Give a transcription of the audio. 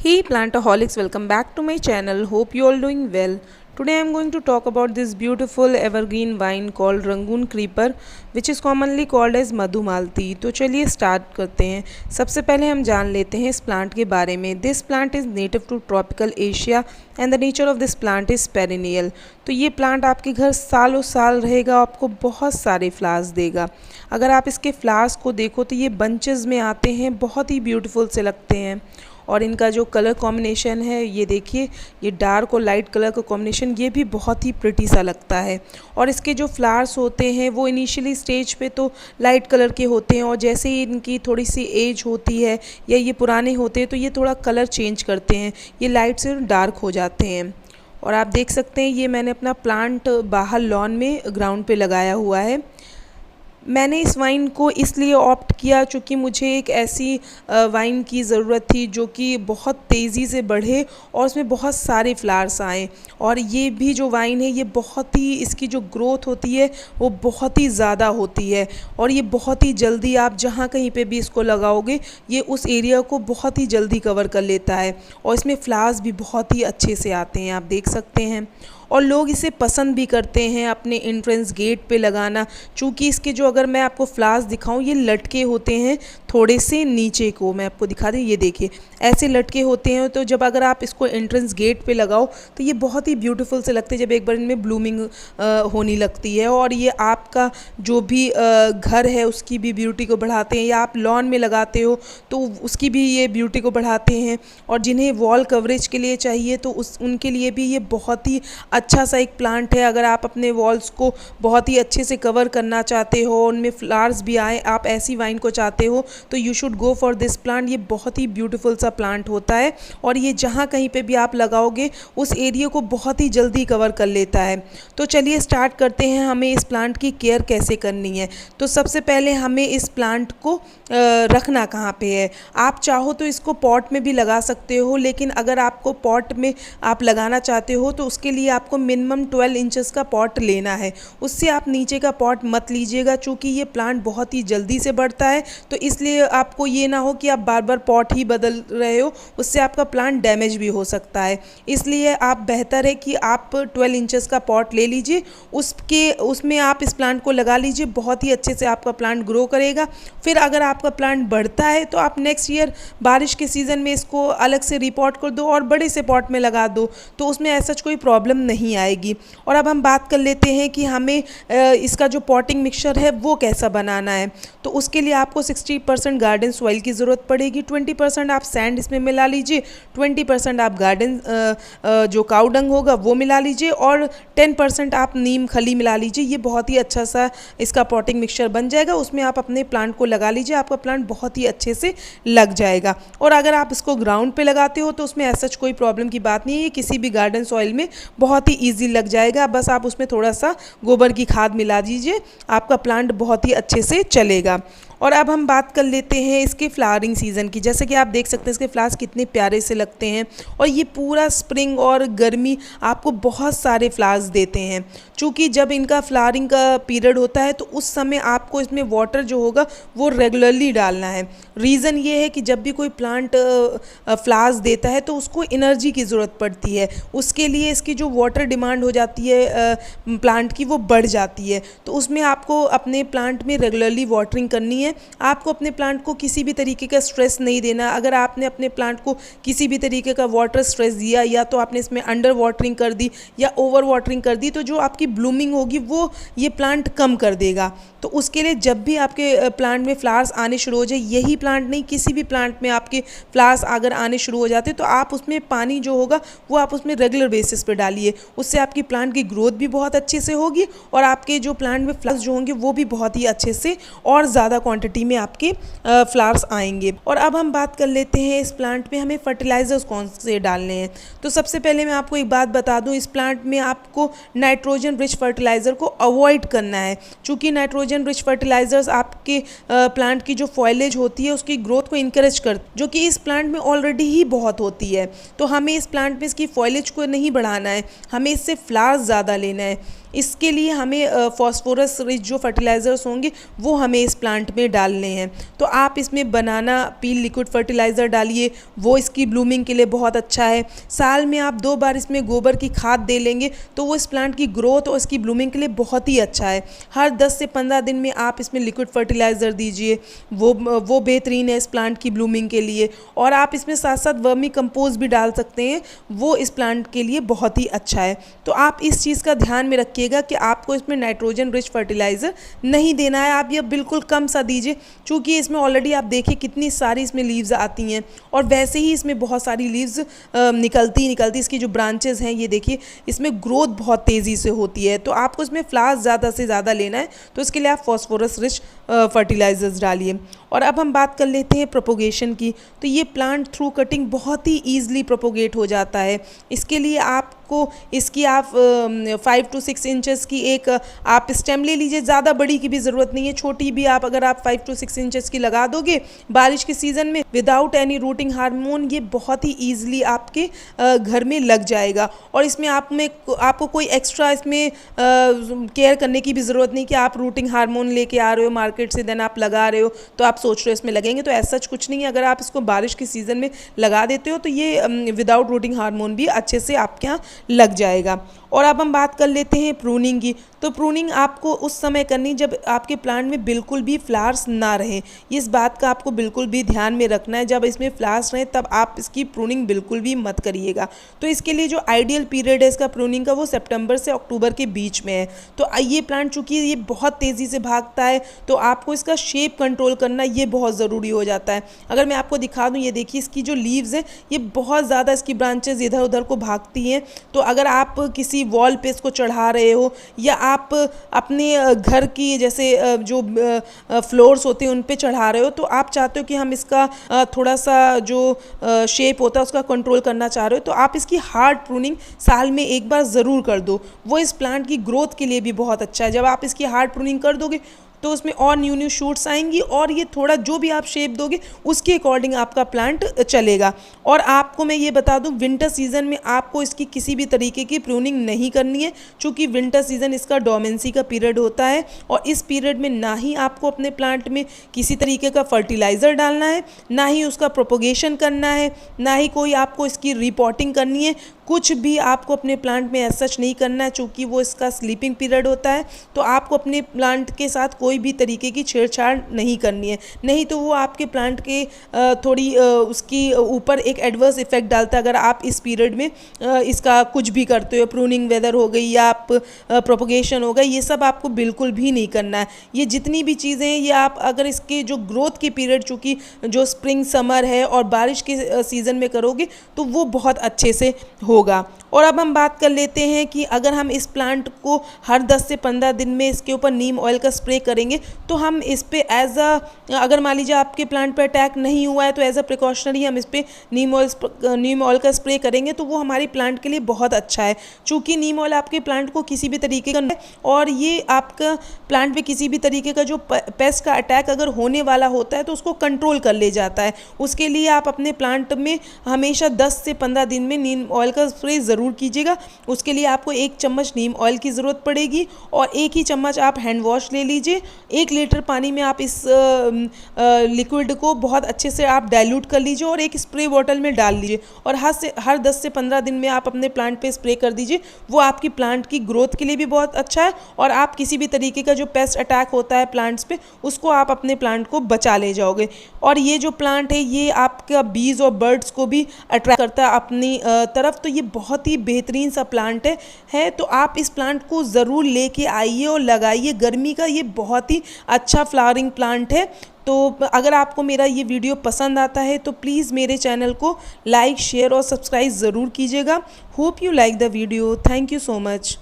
Hey plantaholics, welcome back to my channel. Hope you all doing well. Today I am going to talk about this beautiful evergreen vine called Rangoon Creeper, which is commonly called as Madhumalti. तो चलिए start करते हैं। सबसे पहले हम जान लेते हैं इस प्लांट के बारे में। This plant is native to tropical Asia and the nature of this plant is perennial. तो ये प्लांट आपके घर सालों साल रहेगा, आपको बहुत सारे फ्लावर्स देगा। अगर आप इसके फ्लावर्स को देखो तो ये बंचेस में आते हैं, बहुत ही ब्यूटीफुल से लगते हैं। और इनका जो कलर कॉम्बिनेशन है ये देखिए, ये डार्क और लाइट कलर का कॉम्बिनेशन ये भी बहुत ही प्रिटी सा लगता है। और इसके जो फ्लावर्स होते हैं वो इनिशियली स्टेज पे तो लाइट कलर के होते हैं, और जैसे ही इनकी थोड़ी सी एज होती है या ये पुराने होते हैं तो ये थोड़ा कलर चेंज करते हैं, ये लाइट से डार्क हो जाते हैं। और आप देख सकते हैं ये मैंने अपना प्लांट बाहर लॉन में ग्राउंड पे लगाया हुआ है। मैंने इस वाइन को इसलिए ऑप्ट किया चूँकि मुझे एक ऐसी वाइन की ज़रूरत थी जो कि बहुत तेज़ी से बढ़े और उसमें बहुत सारे फ्लावर्स आएँ। और ये भी जो वाइन है ये बहुत ही, इसकी जो ग्रोथ होती है वो बहुत ही ज़्यादा होती है, और ये बहुत ही जल्दी आप जहाँ कहीं पे भी इसको लगाओगे ये उस एरिया को बहुत ही जल्दी कवर कर लेता है। और इसमें फ्लावर्स भी बहुत ही अच्छे से आते हैं, आप देख सकते हैं। और लोग इसे पसंद भी करते हैं अपने एंट्रेंस गेट पे लगाना, चूँकि इसके जो, अगर मैं आपको फ्लावर्स दिखाऊं, ये लटके होते हैं थोड़े से नीचे को। मैं आपको दिखा दूँ, ये देखिए ऐसे लटके होते हैं। तो जब अगर आप इसको एंट्रेंस गेट पे लगाओ तो ये बहुत ही ब्यूटीफुल से लगते हैं जब एक बार इनमें ब्लूमिंग होने लगती है। और ये आपका जो भी घर है उसकी भी ब्यूटी को बढ़ाते हैं, या आप लॉन में लगाते हो तो उसकी भी ये ब्यूटी को बढ़ाते हैं। और जिन्हें वॉल कवरेज के लिए चाहिए तो उनके लिए भी ये बहुत ही अच्छा सा एक प्लांट है। अगर आप अपने वॉल्स को बहुत ही अच्छे से कवर करना चाहते हो, उनमें फ्लावर्स भी आए, आप ऐसी वाइन को चाहते हो तो you should go for this plant. ये बहुत ही ब्यूटीफुल सा प्लांट होता है और ये जहाँ कहीं पे भी आप लगाओगे उस एरिया को बहुत ही जल्दी कवर कर लेता है। तो चलिए स्टार्ट करते हैं, हमें इस प्लांट की केयर कैसे करनी है। तो सबसे पहले हमें इस प्लांट को रखना कहाँ पे है। आप चाहो तो इसको पॉट में भी लगा सकते हो, लेकिन अगर आपको पॉट में आप लगाना चाहते हो तो उसके लिए आपको मिनिमम 12 इंचेस का पॉट लेना है। उससे आप नीचे का पॉट मत लीजिएगा, चूँकि ये प्लांट बहुत ही जल्दी से बढ़ता है। तो इसलिए आपको ये ना हो कि आप बार बार पॉट ही बदल रहे हो, उससे आपका प्लांट डैमेज भी हो सकता है। इसलिए आप, बेहतर है कि आप 12 इंचेस का पॉट ले लीजिए, उसमें आप इस प्लांट को लगा लीजिए। बहुत ही अच्छे से आपका प्लांट ग्रो करेगा। फिर अगर आपका प्लांट बढ़ता है तो आप नेक्स्ट ईयर बारिश के सीज़न में इसको अलग से रिपॉट कर दो और बड़े से पॉट में लगा दो, तो उसमें ऐसा कोई प्रॉब्लम नहीं आएगी। और अब हम बात कर लेते हैं कि हमें इसका जो पॉटिंग मिक्सचर है वो कैसा बनाना है। तो उसके लिए आपको 60% गार्डन सॉइल की ज़रूरत पड़ेगी, 20% आप सैंड इसमें मिला लीजिए, 20% आप गार्डन जो काऊ डंग होगा वो मिला लीजिए, और 10% आप नीम खली मिला लीजिए। ये बहुत ही अच्छा सा इसका पॉटिंग मिक्सचर बन जाएगा। उसमें आप अपने प्लांट को लगा लीजिए, आपका प्लांट बहुत ही अच्छे से लग जाएगा। और अगर आप इसको ग्राउंड पे लगाते हो तो उसमें ऐसा कोई प्रॉब्लम की बात नहीं है, किसी भी गार्डन सॉइल में बहुत ही ईजी लग जाएगा। बस आप उसमें थोड़ा सा गोबर की खाद मिला दीजिए, आपका प्लांट बहुत ही अच्छे से चलेगा। और अब हम बात कर लेते हैं इसके फ्लावरिंग सीज़न की। जैसे कि आप देख सकते हैं इसके फ्लावर्स कितने प्यारे से लगते हैं, और ये पूरा स्प्रिंग और गर्मी आपको बहुत सारे फ्लावर्स देते हैं। चूँकि जब इनका फ्लावरिंग का पीरियड होता है तो उस समय आपको इसमें वाटर जो होगा वो रेगुलरली डालना है। रीज़न ये है कि जब भी कोई प्लांट फ्लावर्स देता है तो उसको एनर्जी की ज़रूरत पड़ती है, उसके लिए इसकी जो वाटर डिमांड हो जाती है प्लांट की वो बढ़ जाती है। तो उसमें आपको अपने प्लांट में रेगुलरली वाटरिंग करनी है। आपको अपने प्लांट को किसी भी तरीके का स्ट्रेस नहीं देना। अगर आपने अपने प्लांट को किसी भी तरीके का वाटर स्ट्रेस दिया, या तो आपने इसमें अंडर वाटरिंग कर दी या ओवर वाटरिंग कर दी, तो जो आपकी ब्लूमिंग होगी वो ये प्लांट कम कर देगा। तो उसके लिए जब भी आपके प्लांट में फ्लावर्स आने शुरू हो जाए, यही प्लांट नहीं किसी भी प्लांट में आपके फ्लावर्स अगर आने शुरू हो जाते तो आप उसमें पानी जो होगा वो आप उसमें रेगुलर बेसिस पे डालिए। उससे आपकी प्लांट की ग्रोथ भी बहुत अच्छे से होगी, और आपके जो प्लांट में फ्लावर्स जो होंगे वो भी बहुत ही अच्छे से और ज़्यादा क्वांटिटी में आपके फ्लावर्स आएंगे। और अब हम बात कर लेते हैं इस प्लांट में हमें फर्टिलाइज़र्स कौन से डालने हैं। तो सबसे पहले मैं आपको एक बात बता दूं, इस प्लांट में आपको नाइट्रोजन रिच फर्टिलाइज़र को अवॉइड करना है, क्योंकि नाइट्रोजन रिच फर्टिलाइज़र्स आपके प्लांट की जो फॉइलेज होती है उसकी ग्रोथ को इनकरेज कर, जो कि इस प्लांट में ऑलरेडी ही बहुत होती है। तो हमें इस प्लांट में इसकी फॉइलेज को नहीं बढ़ाना है, हमें इससे फ्लावर्स ज़्यादा लेना है। इसके लिए हमें फॉस्फोरस रिच जो फर्टिलाइज़र्स होंगे वो हमें इस प्लांट में डालने हैं। तो आप इसमें बनाना पील लिक्विड फर्टिलाइज़र डालिए, वो इसकी ब्लूमिंग के लिए बहुत अच्छा है। साल में आप 2 बार इसमें गोबर की खाद दे लेंगे तो वो इस प्लांट की ग्रोथ और इसकी ब्लूमिंग के लिए बहुत ही अच्छा है। हर 10 से 15 दिन में आप इसमें लिक्विड फर्टिलाइज़र दीजिए, वो बेहतरीन है इस प्लांट की ब्लूमिंग के लिए। और आप इसमें साथ साथ वर्मी कंपोस्ट भी डाल सकते हैं, वो इस प्लांट के लिए बहुत ही अच्छा है। तो आप इस चीज़ का ध्यान में रखिएगा कि आपको इसमें नाइट्रोजन रिच फर्टिलाइज़र नहीं देना है, आप ये बिल्कुल कम सा दीजिए, क्योंकि इसमें ऑलरेडी आप देखिए कितनी सारी इसमें लीव्स आती हैं और वैसे ही इसमें बहुत सारी लीव्स निकलती इसकी जो ब्रांचेस हैं ये देखिए इसमें ग्रोथ बहुत तेज़ी से होती है। तो आपको इसमें फ्लावर्स ज़्यादा से ज़्यादा लेना है, तो इसके लिए आप फॉस्फोरस रिच फर्टिलाइजर्स डालिए। और अब हम बात कर लेते हैं प्रोपोगेशन की। तो ये प्लांट थ्रू कटिंग बहुत ही ईजिली प्रोपोगेट हो जाता है। इसके लिए आपको इसकी आप 5 to 6 इंचेस की एक आप स्टेम ले लीजिए, ज़्यादा बड़ी की भी ज़रूरत नहीं है, छोटी भी आप अगर आप 5 to 6 इंचेस की लगा दोगे बारिश के सीज़न में विदाउट एनी रूटिंग हार्मोन, ये बहुत ही ईजिली आपके घर में लग जाएगा। और इसमें आपको कोई एक्स्ट्रा इसमें केयर करने की भी ज़रूरत नहीं कि आप रूटिंग हार्मोन लेके आ रहे हो मार्केट से देन आप लगा रहे हो तो आप सोच रहे हो इसमें लगेंगे, तो ऐसा कुछ नहीं है। अगर आप इसको बारिश के सीज़न में लगा देते हो तो ये विदाउट रूटिंग हार्मोन भी अच्छे से आपके यहाँ लग जाएगा। और अब हम बात कर लेते हैं प्रूनिंग की। तो प्रूनिंग आपको उस समय करनी जब आपके प्लांट में बिल्कुल भी फ्लावर्स ना रहें, इस बात का आपको बिल्कुल भी ध्यान में रखना है। जब इसमें फ्लावर्स रहें तब आप इसकी प्रूनिंग बिल्कुल भी मत करिएगा। तो इसके लिए जो आइडियल पीरियड है इसका प्रूनिंग का वो सितंबर से अक्टूबर के बीच में है। तो ये प्लांट चूँकि ये बहुत तेज़ी से भागता है तो आपको इसका शेप कंट्रोल करना ये बहुत ज़रूरी हो जाता है। अगर मैं आपको दिखा दूँ, ये देखिए इसकी जो लीव्स हैं ये बहुत ज़्यादा इसकी ब्रांचेज इधर उधर को भागती हैं। तो अगर आप किसी वॉल पे इसको चढ़ा रहे हो या आप अपने घर की जैसे जो फ्लोर्स होते हैं उन पे चढ़ा रहे हो तो आप चाहते हो कि हम इसका थोड़ा सा जो शेप होता है उसका कंट्रोल करना चाह रहे हो तो आप इसकी हार्ड प्रूनिंग साल में एक बार ज़रूर कर दो। वो इस प्लांट की ग्रोथ के लिए भी बहुत अच्छा है। जब आप इसकी हार्ड प्रूनिंग कर दोगे तो उसमें और न्यू शूट्स आएंगी और ये थोड़ा जो भी आप शेप दोगे उसके अकॉर्डिंग आपका प्लांट चलेगा। और आपको मैं ये बता दूं विंटर सीज़न में आपको इसकी किसी भी तरीके की प्रूनिंग नहीं करनी है, क्योंकि विंटर सीज़न इसका डोमेंसी का पीरियड होता है और इस पीरियड में ना ही आपको अपने प्लांट में किसी तरीके का फर्टिलाइज़र डालना है, ना ही उसका प्रोपोगेशन करना है, ना ही कोई आपको इसकी रिपोर्टिंग करनी है। कुछ भी आपको अपने प्लांट में ऐसा सच नहीं करना है, चूँकि वो इसका स्लीपिंग पीरियड होता है। तो आपको अपने प्लांट के साथ कोई भी तरीके की छेड़छाड़ नहीं करनी है, नहीं तो वो आपके प्लांट के थोड़ी उसकी ऊपर एक एडवर्स इफेक्ट डालता है। अगर आप इस पीरियड में इसका कुछ भी करते हो, प्रूनिंग वेदर हो गई या आप प्रोपोगेशन हो गई, ये सब आपको बिल्कुल भी नहीं करना है। ये जितनी भी चीज़ें हैं ये आप अगर इसके जो ग्रोथ के पीरियड चूँकि जो स्प्रिंग समर है और बारिश के सीज़न में करोगे तो वो बहुत अच्छे से होगा। और अब हम बात कर लेते हैं कि अगर हम इस प्लांट को हर 10 से 15 दिन में इसके ऊपर नीम ऑयल का स्प्रे करेंगे तो हम इस पे अगर मान लीजिए आपके प्लांट पर अटैक नहीं हुआ है तो एज अ प्रिकॉशनरी हम इस पे नीम ऑयल का स्प्रे करेंगे तो वो हमारी प्लांट के लिए बहुत अच्छा है। चूँकि नीम ऑयल आपके प्लांट को किसी भी तरीके का और ये आपका प्लांट पे किसी भी तरीके का जो पेस्ट का अटैक अगर होने वाला होता है तो उसको कंट्रोल कर ले जाता है। उसके लिए आप अपने प्लांट में हमेशा 10 से 15 दिन में नीम ऑयल का स्प्रे ज़रूर कीजिएगा। उसके लिए आपको 1 चम्मच नीम ऑयल की ज़रूरत पड़ेगी और 1 ही चम्मच आप हैंड वॉश ले लीजिए। 1 लीटर पानी में आप इस लिक्विड को बहुत अच्छे से आप डाइल्यूट कर लीजिए और एक स्प्रे बॉटल में डाल लीजिए और हर 10 से 15 दिन में आप अपने प्लांट पे स्प्रे कर दीजिए। वो आपकी प्लांट की ग्रोथ के लिए भी बहुत अच्छा है और आप किसी भी तरीके का जो पेस्ट अटैक होता है प्लांट्स पे उसको आप अपने प्लांट को बचा ले जाओगे। और ये जो प्लांट है ये आपका बीज और बर्ड्स को भी अट्रैक्ट करता है अपनी तरफ, तो ये बहुत ही बेहतरीन सा प्लांट है। तो आप इस प्लांट को ज़रूर लेके आइए और लगाइए। गर्मी का ये बहुत ही अच्छा फ्लावरिंग प्लांट है। तो अगर आपको मेरा ये वीडियो पसंद आता है तो प्लीज़ मेरे चैनल को लाइक, शेयर और सब्सक्राइब ज़रूर कीजिएगा। Hope you like the video. Thank you so much.